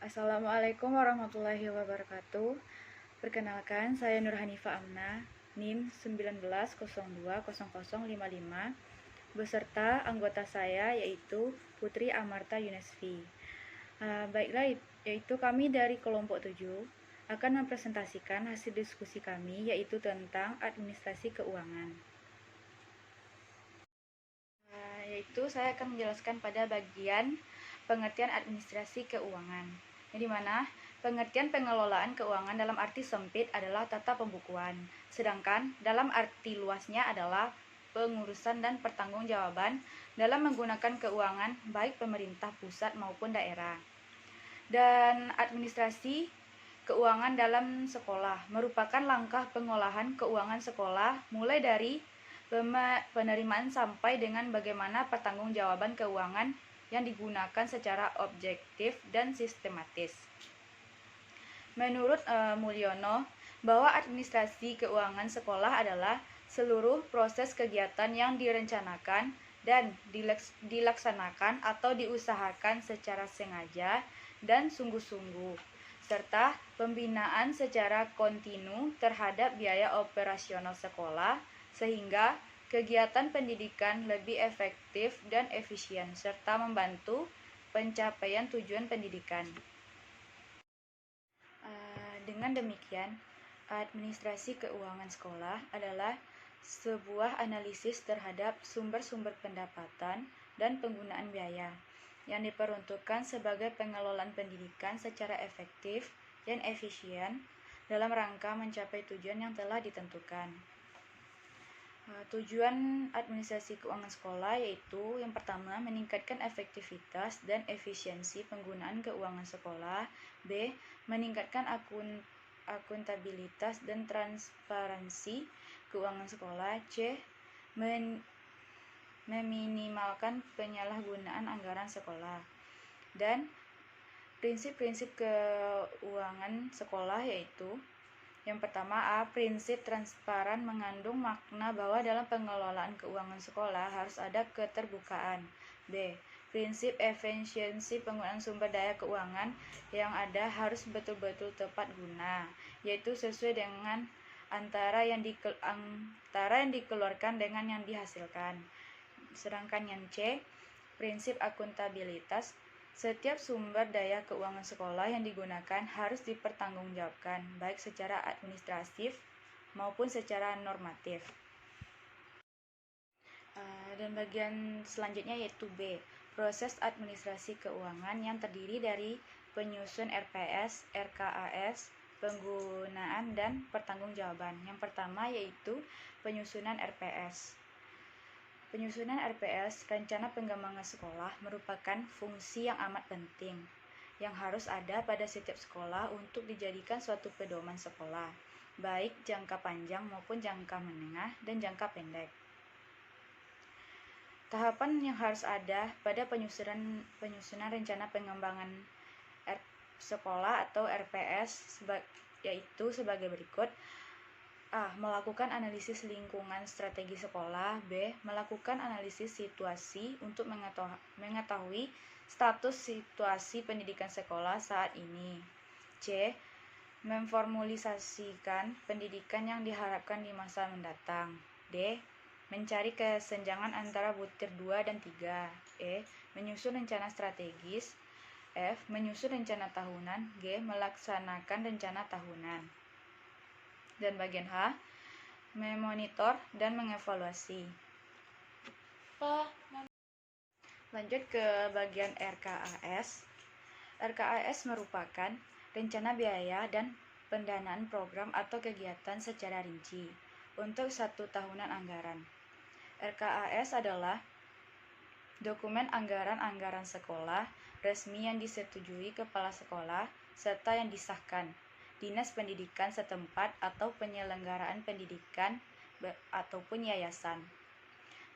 Assalamualaikum warahmatullahi wabarakatuh. Perkenalkan, saya Nur Hanifa Amna, NIM 19020055, beserta anggota saya yaitu Putri Amarta Yunesvi. Baiklah, yaitu kami dari kelompok 7 akan mempresentasikan hasil diskusi kami yaitu tentang administrasi keuangan. Yaitu saya akan menjelaskan pada bagian pengertian administrasi keuangan, yang dimana pengertian pengelolaan keuangan dalam arti sempit adalah tata pembukuan, sedangkan dalam arti luasnya adalah pengurusan dan pertanggungjawaban dalam menggunakan keuangan baik pemerintah pusat maupun daerah. Dan administrasi keuangan dalam sekolah merupakan langkah pengolahan keuangan sekolah mulai dari penerimaan sampai dengan bagaimana pertanggungjawaban keuangan yang digunakan secara objektif dan sistematis. Menurut Mulyono, bahwa administrasi keuangan sekolah adalah seluruh proses kegiatan yang direncanakan dan dilaksanakan atau diusahakan secara sengaja dan sungguh-sungguh, serta pembinaan secara kontinu terhadap biaya operasional sekolah sehingga kegiatan pendidikan lebih efektif dan efisien serta membantu pencapaian tujuan pendidikan. Dengan demikian, administrasi keuangan sekolah adalah sebuah analisis terhadap sumber-sumber pendapatan dan penggunaan biaya yang diperuntukkan sebagai pengelolaan pendidikan secara efektif dan efisien dalam rangka mencapai tujuan yang telah ditentukan. Tujuan administrasi keuangan sekolah yaitu yang pertama, meningkatkan efektivitas dan efisiensi penggunaan keuangan sekolah. B. Meningkatkan akuntabilitas dan transparansi keuangan sekolah. C. Meminimalkan penyalahgunaan anggaran sekolah. Dan prinsip-prinsip keuangan sekolah yaitu yang pertama, A. Prinsip transparan mengandung makna bahwa dalam pengelolaan keuangan sekolah harus ada keterbukaan. B. Prinsip efisiensi penggunaan sumber daya keuangan yang ada harus betul-betul tepat guna, yaitu sesuai dengan antara yang dikeluarkan dengan yang dihasilkan. Sedangkan yang C. Prinsip akuntabilitas, setiap sumber daya keuangan sekolah yang digunakan harus dipertanggungjawabkan, baik secara administratif maupun secara normatif. Dan bagian selanjutnya yaitu B. Proses administrasi keuangan yang terdiri dari penyusun RPS, RKAS, penggunaan, dan pertanggungjawaban. Yang pertama yaitu penyusunan RPS. Penyusunan RPS, rencana pengembangan sekolah, merupakan fungsi yang amat penting yang harus ada pada setiap sekolah untuk dijadikan suatu pedoman sekolah, baik jangka panjang maupun jangka menengah dan jangka pendek. Tahapan yang harus ada pada penyusunan rencana pengembangan sekolah atau RPS yaitu sebagai berikut. A. Melakukan analisis lingkungan strategi sekolah. B. Melakukan analisis situasi untuk mengetahui status situasi pendidikan sekolah saat ini. C. Memformulisasikan pendidikan yang diharapkan di masa mendatang. D. Mencari kesenjangan antara butir 2 dan 3. E. Menyusun rencana strategis. F. Menyusun rencana tahunan. G. Melaksanakan rencana tahunan. Dan bagian H, memonitor dan mengevaluasi. Lanjut ke bagian RKAS. RKAS merupakan rencana biaya dan pendanaan program atau kegiatan secara rinci untuk satu tahunan anggaran. RKAS adalah dokumen anggaran sekolah resmi yang disetujui kepala sekolah serta yang disahkan Dinas Pendidikan setempat atau penyelenggaraan pendidikan ataupun yayasan.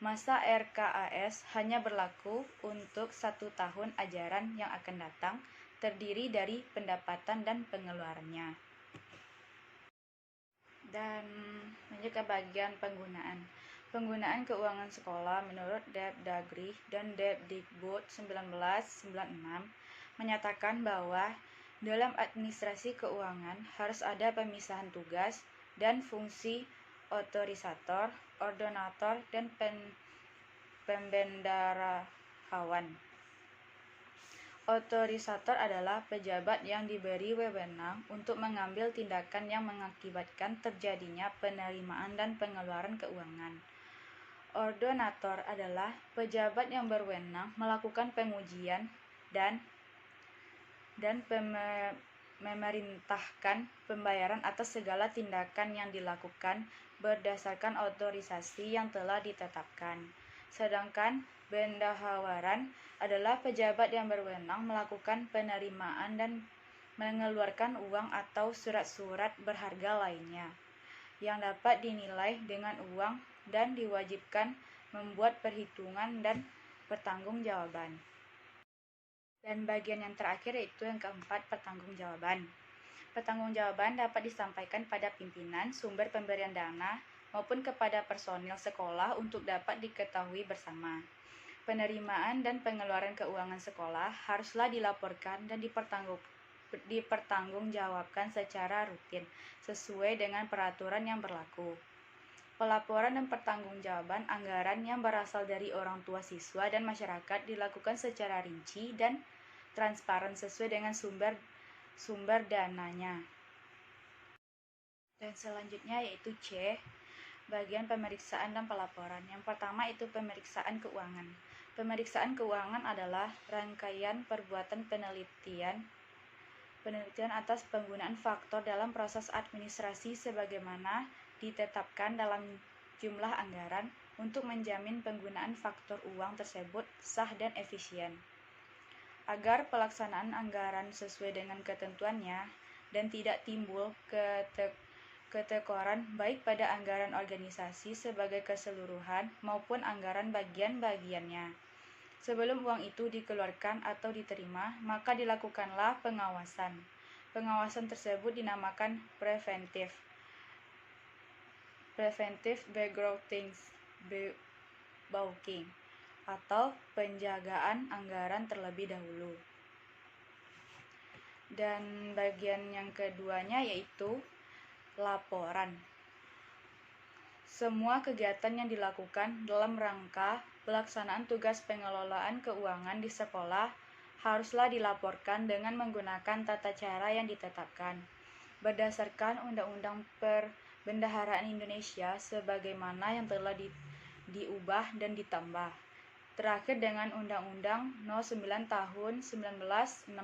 Masa RKAS hanya berlaku untuk 1 tahun ajaran yang akan datang, terdiri dari pendapatan dan pengeluarannya. Dan lanjut ke bagian penggunaan. Penggunaan keuangan sekolah menurut Depdagri dan Depdikbud 1996 menyatakan bahwa Dalam administrasi keuangan harus ada pemisahan tugas dan fungsi otorisator, ordonator, dan pembendaharawan. Otorisator adalah pejabat yang diberi wewenang untuk mengambil tindakan yang mengakibatkan terjadinya penerimaan dan pengeluaran keuangan. Ordonator adalah pejabat yang berwenang melakukan pengujian dan memerintahkan pembayaran atas segala tindakan yang dilakukan berdasarkan otorisasi yang telah ditetapkan. Sedangkan bendaharawan adalah pejabat yang berwenang melakukan penerimaan dan mengeluarkan uang atau surat-surat berharga lainnya yang dapat dinilai dengan uang dan diwajibkan membuat perhitungan dan pertanggungjawaban. Dan bagian yang terakhir yaitu yang keempat, pertanggungjawaban. Pertanggungjawaban dapat disampaikan pada pimpinan, sumber pemberian dana, maupun kepada personil sekolah untuk dapat diketahui bersama. Penerimaan dan pengeluaran keuangan sekolah haruslah dilaporkan dan dipertanggungjawabkan secara rutin, sesuai dengan peraturan yang berlaku. Pelaporan dan pertanggungjawaban anggaran yang berasal dari orang tua siswa dan masyarakat dilakukan secara rinci dan transparan sesuai dengan sumber dananya. Dan selanjutnya yaitu C, bagian pemeriksaan dan pelaporan. Yang pertama itu pemeriksaan keuangan. Pemeriksaan keuangan adalah rangkaian perbuatan penelitian atas penggunaan faktor dalam proses administrasi sebagaimana ditetapkan dalam jumlah anggaran untuk menjamin penggunaan faktor uang tersebut sah dan efisien. Agar pelaksanaan anggaran sesuai dengan ketentuannya dan tidak timbul ketekoran baik pada anggaran organisasi sebagai keseluruhan maupun anggaran bagian-bagiannya. Sebelum uang itu dikeluarkan atau diterima, maka dilakukanlah pengawasan. Pengawasan tersebut dinamakan preventive backgrounding atau penjagaan anggaran terlebih dahulu. Dan bagian yang keduanya yaitu laporan. Semua kegiatan yang dilakukan dalam rangka pelaksanaan tugas pengelolaan keuangan di sekolah haruslah dilaporkan dengan menggunakan tata cara yang ditetapkan berdasarkan Undang-Undang Perbendaharaan Indonesia sebagaimana yang telah diubah dan ditambah. Terakhir dengan Undang-Undang No. 9 Tahun 1968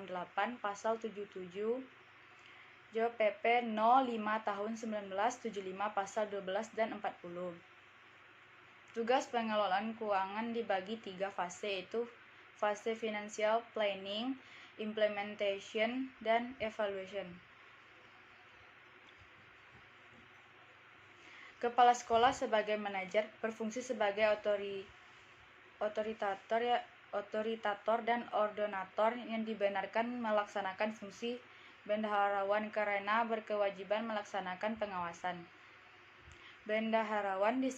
Pasal 77, PP No. 5 Tahun 1975 Pasal 12 dan 40. Tugas pengelolaan keuangan dibagi 3 fase, yaitu fase financial planning, implementation, dan evaluation. Kepala sekolah sebagai manajer berfungsi sebagai otoritator dan ordonator yang dibenarkan melaksanakan fungsi bendaharawan karena berkewajiban melaksanakan pengawasan. Bendaharawan di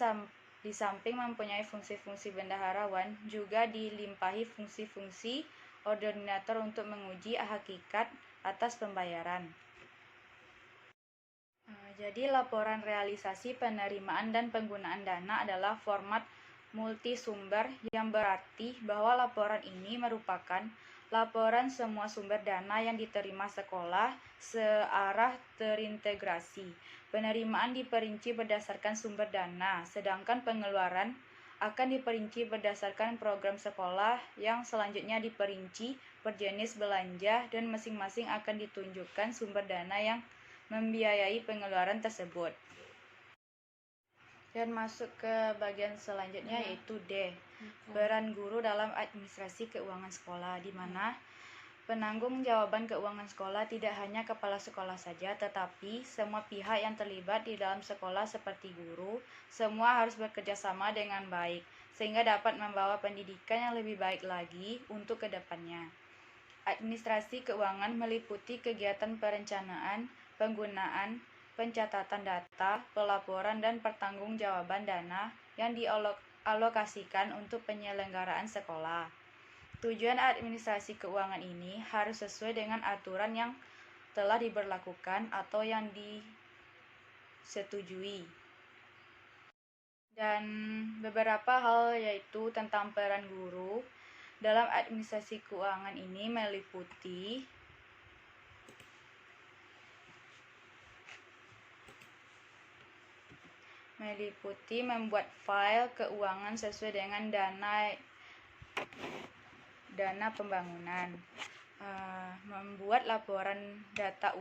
samping mempunyai fungsi-fungsi bendaharawan juga dilimpahi fungsi-fungsi ordonator untuk menguji hakikat atas pembayaran. Jadi laporan realisasi penerimaan dan penggunaan dana adalah format multisumber yang berarti bahwa laporan ini merupakan laporan semua sumber dana yang diterima sekolah searah terintegrasi. Penerimaan diperinci berdasarkan sumber dana, sedangkan pengeluaran akan diperinci berdasarkan program sekolah yang selanjutnya diperinci berjenis belanja dan masing-masing akan ditunjukkan sumber dana yang membiayai pengeluaran tersebut. Dan masuk ke bagian selanjutnya yaitu D, peran guru dalam administrasi keuangan sekolah, di mana penanggung-jawaban keuangan sekolah tidak hanya kepala sekolah saja, tetapi semua pihak yang terlibat di dalam sekolah seperti guru, semua harus bekerja sama dengan baik, sehingga dapat membawa pendidikan yang lebih baik lagi untuk kedepannya. Administrasi keuangan meliputi kegiatan perencanaan, penggunaan, pencatatan data, pelaporan, dan pertanggungjawaban dana yang dialokasikan untuk penyelenggaraan sekolah. Tujuan administrasi keuangan ini harus sesuai dengan aturan yang telah diberlakukan atau yang disetujui. Dan beberapa hal yaitu tentang peran guru dalam administrasi keuangan ini meliputi membuat file keuangan sesuai dengan dana pembangunan, membuat laporan data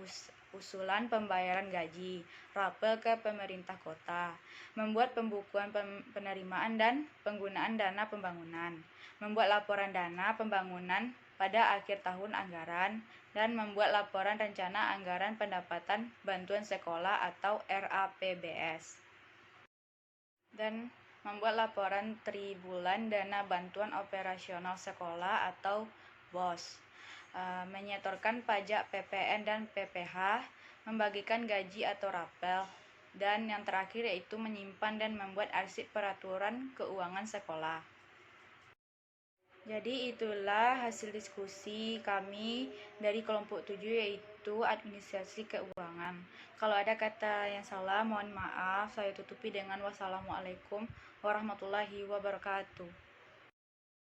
usulan pembayaran gaji, rapel ke pemerintah kota, membuat pembukuan penerimaan dan penggunaan dana pembangunan, membuat laporan dana pembangunan pada akhir tahun anggaran, dan membuat laporan rencana anggaran pendapatan bantuan sekolah atau RAPBS, dan membuat laporan tribulan dana bantuan operasional sekolah atau BOS, menyetorkan pajak PPN dan PPH, membagikan gaji atau rapel, dan yang terakhir yaitu menyimpan dan membuat arsip peraturan keuangan sekolah. Jadi itulah hasil diskusi kami dari kelompok 7 yaitu administrasi keuangan. Kalau ada kata yang salah mohon maaf, saya tutupi dengan wassalamualaikum warahmatullahi wabarakatuh.